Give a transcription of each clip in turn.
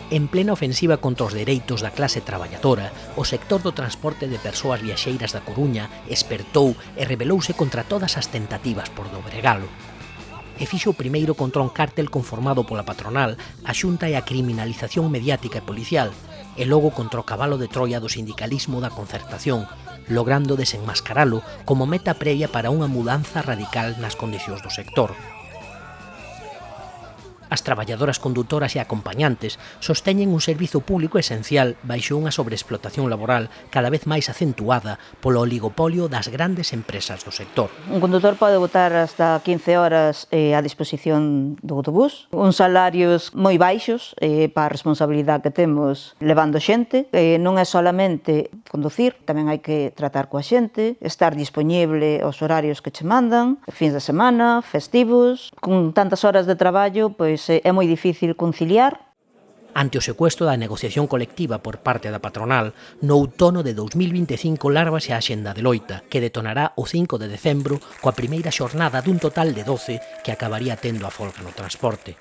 En plena ofensiva contra os dereitos da clase traballadora, o sector do transporte de persoas viaxeiras da Coruña espertou e rebelouse contra todas as tentativas por dobregalo. E fixo o primeiro contra un cártel conformado pola patronal, a Xunta e a criminalización mediática e policial, e logo contra o cabalo de Troia do sindicalismo da concertación, logrando desenmascaralo como meta previa para unha mudanza radical nas condicións do sector. As traballadoras condutoras e acompañantes sosteñen un servizo público esencial baixo unha sobreexplotación laboral cada vez máis acentuada polo oligopolio das grandes empresas do sector. Un condutor pode botar hasta 15 horas a disposición do autobús, uns salarios moi baixos para a responsabilidade que temos levando xente. Non é solamente conducir, tamén hai que tratar coa xente, estar dispoñible aos horarios que che mandan, fins de semana, festivos. Con tantas horas de traballo, pois é moi difícil conciliar. Ante o secuestro da negociación colectiva por parte da patronal, no outono de 2025 lárvase a axenda de loita, que detonará o 5 de decembro coa primeira xornada dun total de 12 que acabaría tendo a folga no transporte.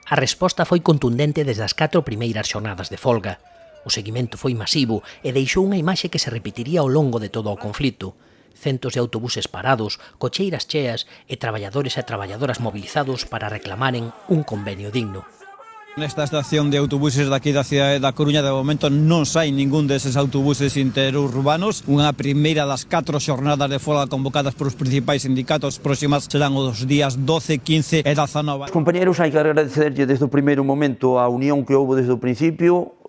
A resposta foi contundente desde as 4 primeiras xornadas de folga. O seguimento foi masivo e deixou unha imaxe que se repetiría ao longo de todo o conflito. Centos de autobuses parados, cocheiras cheas e traballadores e traballadoras movilizados para reclamaren un convenio digno. Nesta estación de autobuses daqui da cidade da Coruña de momento non sai ningún deses autobuses interurbanos. Unha primeira das 4 xornadas de folga convocadas por os principais sindicatos próximas serán os días 12, 15 e 19. Os compañeros, hai que agradecerlle desde o primeiro momento a unión que houve desde o principio.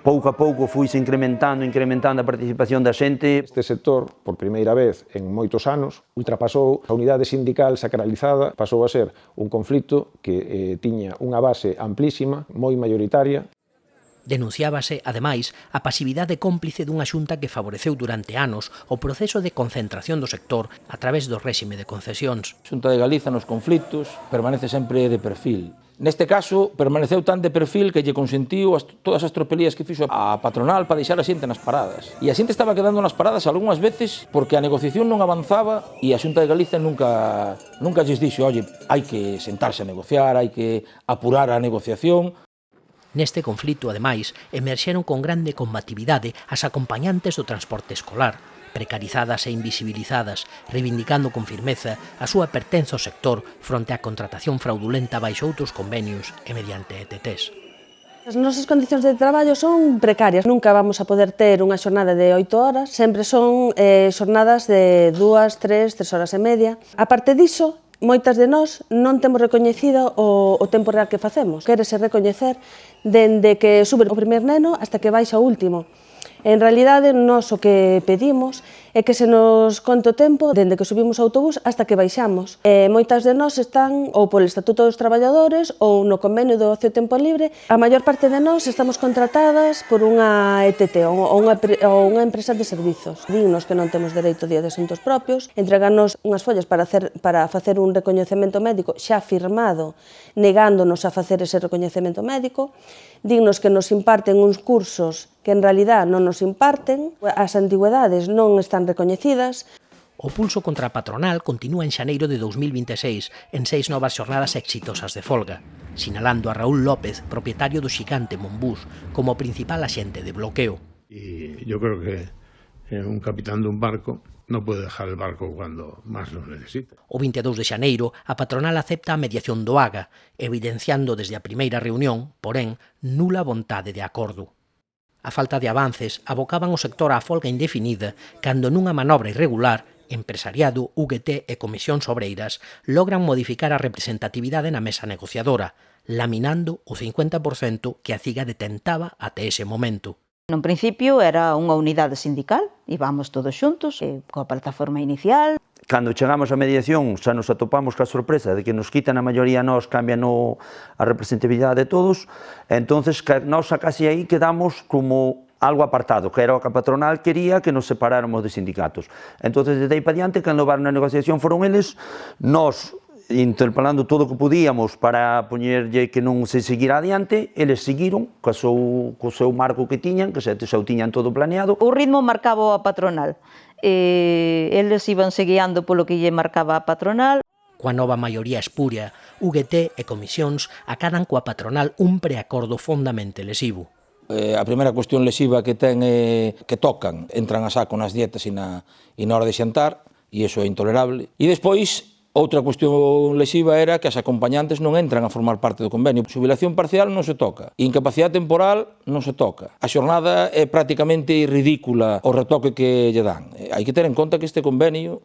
Pouco a pouco fuise incrementando a participación da xente. Este sector, por primeira vez en moitos anos, ultrapasou a unidade sindical sacralizada, pasou a ser un conflito que tiña unha base amplísima, moi maioritaria. Denunciábase, ademais, a pasividade cómplice dunha xunta que favoreceu durante anos o proceso de concentración do sector a través do réxime de concesións. A Xunta de Galiza nos conflitos permanece sempre de perfil. Neste caso, permaneceu tan de perfil que lle consentiu todas as tropelías que fixo a patronal para deixar a xente nas paradas. E a xente estaba quedando nas paradas algunhas veces porque a negociación non avanzaba e a Xunta de Galiza nunca lles dixo, oye, hai que sentarse a negociar, hai que apurar a negociación. Neste conflito, ademais, emerxeron con grande combatividade as acompañantes do transporte escolar, precarizadas e invisibilizadas, reivindicando con firmeza a súa pertenza ao sector fronte á contratación fraudulenta baixo outros convenios e mediante ETTs. As nosas condicións de traballo son precarias. Nunca vamos a poder ter unha xornada de 8 horas, sempre son xornadas de 2, 3 horas e media. A parte diso, moitas de nós non temos recoñecido o tempo real que facemos. Quérese recoñecer dende que sube o primer neno hasta que baixa o último. En realidade, nós o que pedimos é que se nos conte o tempo dende que subimos ao autobús hasta que baixamos. Moitas de nós están ou polo Estatuto dos Traballadores ou no convenio do ocio tempo libre. A maior parte de nós estamos contratadas por unha ETT ou unha empresa de servizos. Dignos que non temos dereito día de asuntos propios, entreganos unhas follas para facer un recoñecemento médico xa firmado, negándonos a facer ese recoñecemento médico. Dignos que nos imparten uns cursos que en realidad non nos imparten, as antigüedades non están recoñecidas. O pulso contra a patronal continúa en xaneiro de 2026 en 6 novas xornadas exitosas de folga, sinalando a Raúl López, propietario do xigante Monbús, como principal axente de bloqueo. Y yo creo que un capitán de un barco no puede dejar el barco cuando más lo necesita. O 22 de xaneiro, a patronal acepta a mediación do AGA, evidenciando desde a primeira reunión, porén, nula vontade de acordo. A falta de avances abocaban o sector á folga indefinida cando nunha manobra irregular, empresariado, UGT e comisións obreiras logran modificar a representatividade na mesa negociadora, laminando o 50% que a CIGA detentaba até ese momento. No principio era unha unidade sindical, íbamos todos xuntos, coa plataforma inicial. Cando chegamos á mediación xa nos atopamos ca sorpresa de que nos quitan a maioría nós, cambian a representatividade de todos, entonces nós casi aí quedamos como algo apartado, que era o que a patronal quería que nos separáramos de sindicatos. Entonces, desde aí para diante, cando van na negociación foron eles, nós interpelando todo o que podíamos para poñerlle que non se seguira adiante, eles seguiron co seu marco que tiñan, que xa o tiñan todo planeado. O ritmo marcaba a patronal, eles iban se guiando polo que lle marcaba a patronal. Coa nova maioría espuria, UGT e comisións acadan coa patronal un preacordo fondamente lesivo. A primeira cuestión lesiva que ten é que tocan, entran a saco nas dietas e na hora de xantar, e iso é intolerable. E despois, outra cuestión lesiva era que as acompañantes non entran a formar parte do convenio. Xubilación parcial non se toca, incapacidade temporal non se toca. A xornada é prácticamente ridícula o retoque que lle dan. Hai que ter en conta que este convenio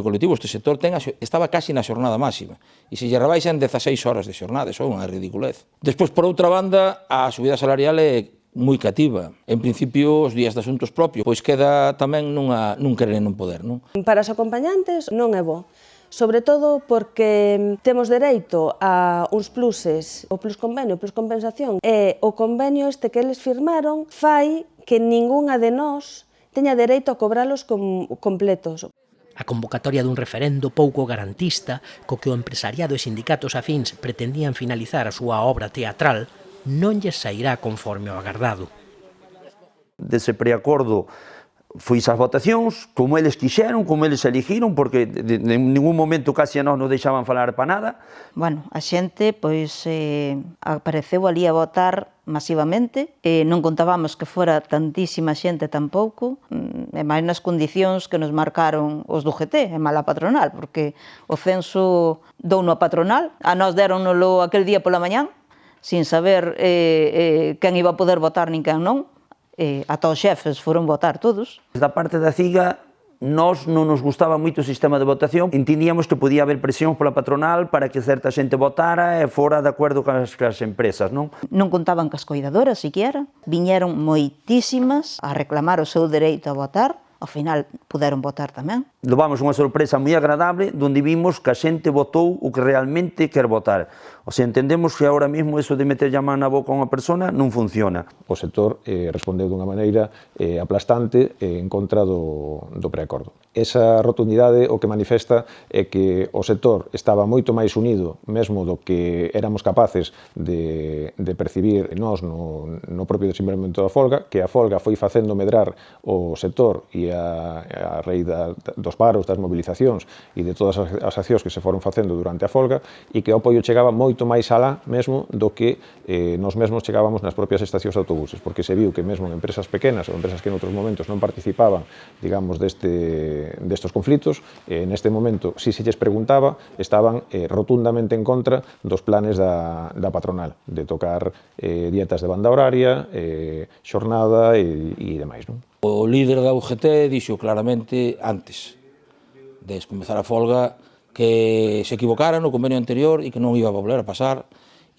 colectivo, este sector, estaba casi na xornada máxima. E se lle rebaixan 16 horas de xornada, iso é unha ridiculez. Despois, por outra banda, a subida salarial é moi cativa. En principio, os días de asuntos propios, pois queda tamén nun querer e non poder, non? Para os acompañantes non é bo. Sobre todo porque temos dereito a uns pluses, o plus convenio, o plus compensación, e o convenio este que eles firmaron fai que ningunha de nós teña dereito a cobralos completos. A convocatoria dun referendo pouco garantista, co que o empresariado e sindicatos afíns pretendían finalizar a súa obra teatral, non lles sairá conforme o agardado. Dese preacordo Fois as votacións, como eles quixeron, como eles eligiron, porque en ningún momento casi a nós non deixaban falar para nada. Bueno, a xente pois apareceu ali a votar masivamente, non contábamos que fora tantísima xente tampouco, e máis nas condicións que nos marcaron os do UGT, e mala patronal, porque o censo douno a patronal, a nós déronnoslo aquel día pola mañán, sin saber quen iba a poder votar nin quen non, ata os xefes foron votar todos. Da parte da CIGA, nós non nos gustaba moito o sistema de votación, entendíamos que podía haber presión pola patronal para que certa xente votara e fora de acordo cas empresas, non? Non contaban cas coidadoras, siquiera, viñeron moitísimas a reclamar o seu dereito a votar, ao final puderon votar tamén. Levamos unha sorpresa moi agradable, onde vimos que a xente votou o que realmente quer votar. O sea, entendemos que ahora mesmo eso de meter a man na boca a unha persona non funciona. O sector respondeu dunha maneira aplastante en contra do preacordo. Esa rotundidade o que manifesta é que o sector estaba moito máis unido, mesmo do que éramos capaces de percibir nós no propio desenvolvemento da folga, que a folga foi facendo medrar o sector e a raíz dos paros, das movilizacións e de todas as accións que se foron facendo durante a folga, e que o apoio chegaba moito máis alá mesmo do que nós mesmos chegábamos nas propias estacións de autobuses, porque se viu que mesmo en empresas pequenas ou empresas que en outros momentos non participaban, digamos, destos conflitos, neste momento, si se lles preguntaba, estaban rotundamente en contra dos planes da patronal, de tocar dietas de banda horaria, xornada e demais, non? O líder da UGT dixo claramente antes de comezar a folga que se equivocara no convenio anterior e que non iba a volver a pasar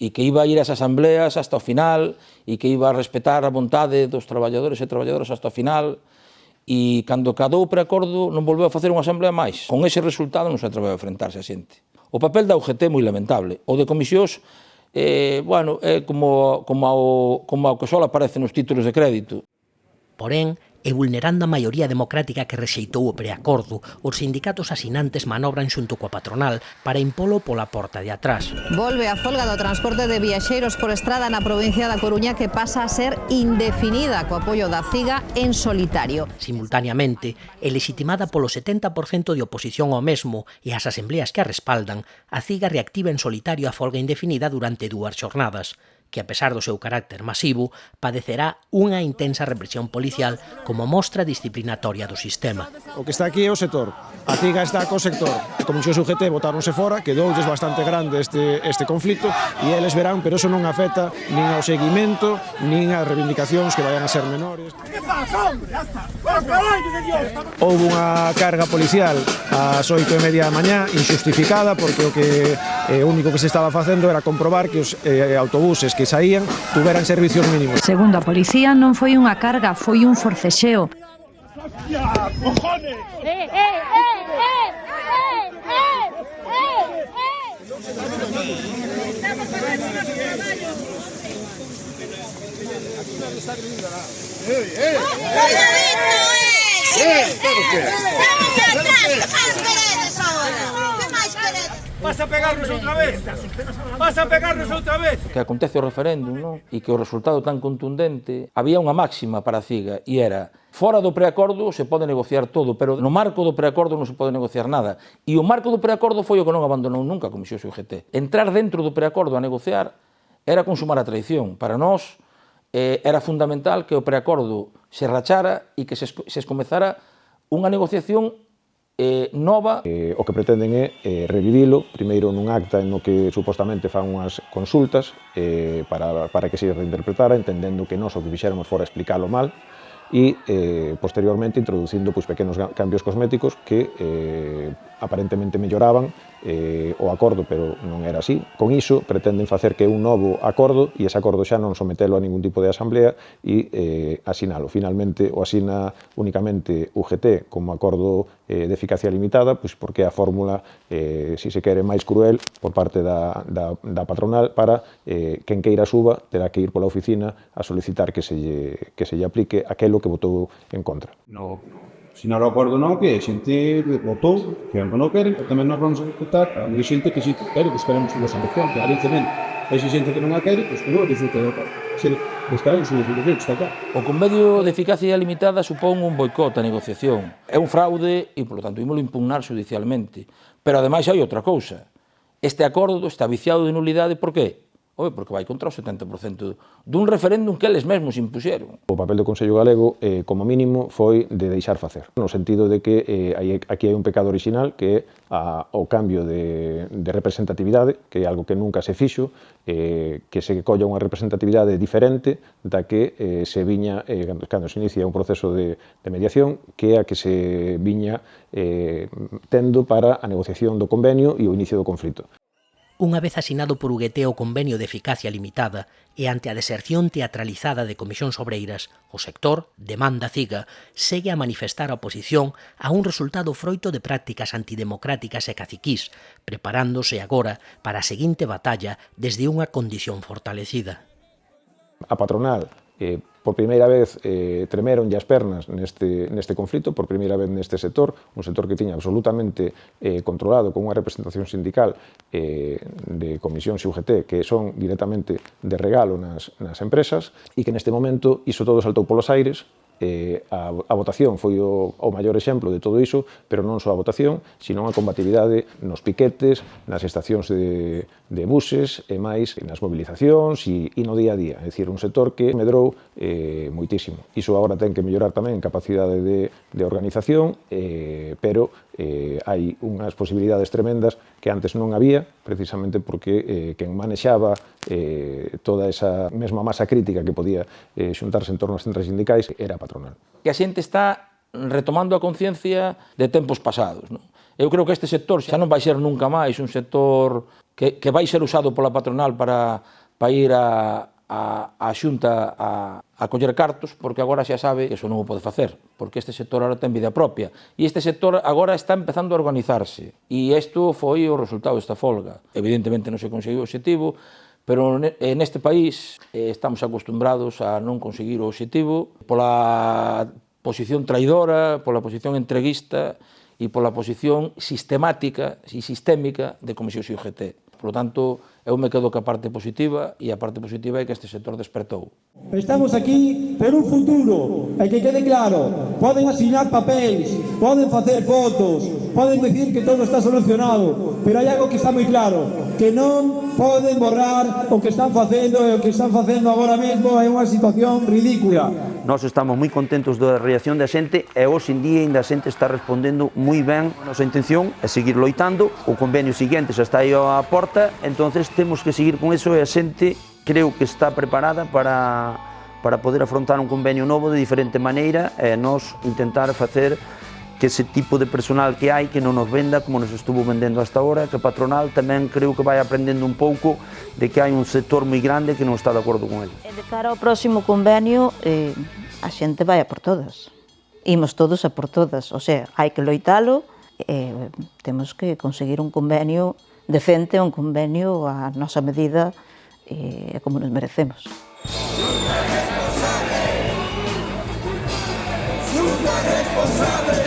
e que iba a ir ás asambleas hasta o final e que iba a respetar a vontade dos traballadores e traballadoras hasta o final, e cando cadou o preacordo non volveu a facer unha asamblea máis. Con ese resultado non se atreveu a enfrentarse a xente. O papel da UGT é moi lamentable. O de comisións é como o que só aparece nos títulos de crédito. Porén, e vulnerando a maioría democrática que rexeitou o preacordo, os sindicatos asinantes manobran xunto coa patronal para impolo pola porta de atrás. Volve a folga do transporte de viaxeiros por estrada na provincia da Coruña, que pasa a ser indefinida co apoio da CIGA en solitario. Simultaneamente, e legitimada polo 70% de oposición ao mesmo e as asambleas que a respaldan, a CIGA reactiva en solitario a folga indefinida durante 2 xornadas, que, a pesar do seu carácter masivo, padecerá unha intensa represión policial como mostra disciplinatoria do sistema. O que está aquí é o sector. A CIGA está co sector. A Comisión UGT votáronse fora, quedoulles bastante grande este conflito, e eles verán, pero eso non afecta nin ao seguimento, nin ás reivindicacións que vayan a ser menores. Houve unha carga policial ás 8:30 da mañá, injustificada, porque o único que se estaba facendo era comprobar que os autobuses que saían tuveran servicios mínimos. Segundo a policía, non foi unha carga, foi un forcexeo. Vas a pegarnos outra vez. Vas a pegarnos outra vez. Que acontece o referéndum, non? E que o resultado tan contundente, había unha máxima para a CIGA e era: fora do preacordo se pode negociar todo, pero no marco do preacordo non se pode negociar nada. E o marco do preacordo foi o que non abandonou nunca a Comisión UGT. Entrar dentro do preacordo a negociar era consumar a traición. Para nós era fundamental que o preacordo se rachara e que se comezara unha negociación nova. O que pretenden é revivilo, primeiro nun acta no que supostamente fan unhas consultas para que se reinterpretara, entendendo que nós o que fixéramos fora explicalo mal, e posteriormente introducindo pequenos cambios cosméticos que aparentemente melloraban o acordo, pero non era así. Con iso pretenden facer que un novo acordo, e ese acordo xa non sometelo a ningún tipo de asamblea e asinalo. Finalmente o asina únicamente UGT como acordo de eficacia limitada, pois porque é a fórmula, se se quere, máis cruel por parte da patronal para quen queira suba terá que ir pola oficina a solicitar que se lle aplique aquelo que votou en contra. No, sinar o acordo non, que a xente votou, que non queren, que tamén nos vamos a executar, a xente que si quere, que esperemos unha solución, que evidentemente, a xente que non a quere, pois que non, dicen que esperamos unha solución, está claro. O convenio de eficacia limitada supón un boicot á negociación. É un fraude e, polo tanto, ímolo impugnar judicialmente. Pero, ademais, hai outra cousa. Este acordo está viciado de nulidade, por qué? Porque vai contra o 70% dun referéndum que eles mesmos impuxeron. O papel do Consello Galego, como mínimo, foi de deixar facer, no sentido de que aquí hai un pecado original que é o cambio de representatividade, que é algo que nunca se fixo, que se colla unha representatividade diferente da que se viña cando se inicia un proceso de mediación, que é a que se viña tendo para a negociación do convenio e o inicio do conflito. Unha vez asinado por UGT o convenio de eficacia limitada e ante a deserción teatralizada de Comisións Obreiras, o sector, demanda CIGA, segue a manifestar a oposición a un resultado froito de prácticas antidemocráticas e caciquís, preparándose agora para a seguinte batalla desde unha condición fortalecida. A patronal, por primeira vez, tremeronlle as pernas neste conflito, por primeira vez neste sector, un sector que tiña absolutamente controlado con unha representación sindical de comisións UGT que son directamente de regalo nas empresas e que neste momento iso todo saltou polos aires. A votación foi o maior exemplo de todo iso, pero non só a votación, sino a combatividade nos piquetes, nas estacións de buses e máis nas movilizacións e no día a día. É dicir, un sector que medrou moitísimo. Iso agora ten que mellorar tamén en capacidade de organización, pero hai unhas posibilidades tremendas que antes non había, precisamente porque quen manexaba toda esa mesma masa crítica que podía xuntarse en torno ás centrais sindicais era a patronal. Que a xente está retomando a conciencia de tempos pasados, non? Eu creo que este sector xa non vai ser nunca máis un sector que vai ser usado pola patronal para ir a Xunta a coller cartos, porque agora xa sabe que iso non o pode facer, porque este sector agora ten vida propia. E este sector agora está empezando a organizarse. E isto foi o resultado desta folga. Evidentemente non se conseguiu o obxectivo, pero neste país estamos acostumbrados a non conseguir o obxectivo pola posición traidora, pola posición entreguista e pola posición sistemática e sistémica de Comisións UGT. Por lo tanto, eu me quedo ca parte positiva e a parte positiva é que este sector despertou. Estamos aquí por un futuro, e que quede claro, poden asinar papéis, poden facer fotos, poden dicir que todo está solucionado, pero hai algo que está moi claro, que non poden borrar o que están facendo e o que están facendo agora mesmo é unha situación ridícula. Nós estamos moi contentos da reacción da xente e hoxe en día ainda a xente está respondendo moi ben. A nosa intención é seguir loitando, o convenio seguinte xa está aí á porta, entonces temos que seguir con eso e a xente creo que está preparada para poder afrontar un convenio novo de diferente maneira e nós intentar facer que ese tipo de personal que hai que non nos venda como nos estuvo vendendo hasta ahora, que a patronal tamén creo que vai aprendendo un pouco de que hai un sector moi grande que non está de acordo con ele. E de cara ao próximo convenio, a xente vai a por todas. Imos todos a por todas, o sea, hai que loitalo e temos que conseguir un convenio decente, un convenio a nosa medida e como nos merecemos. Xunta responsable!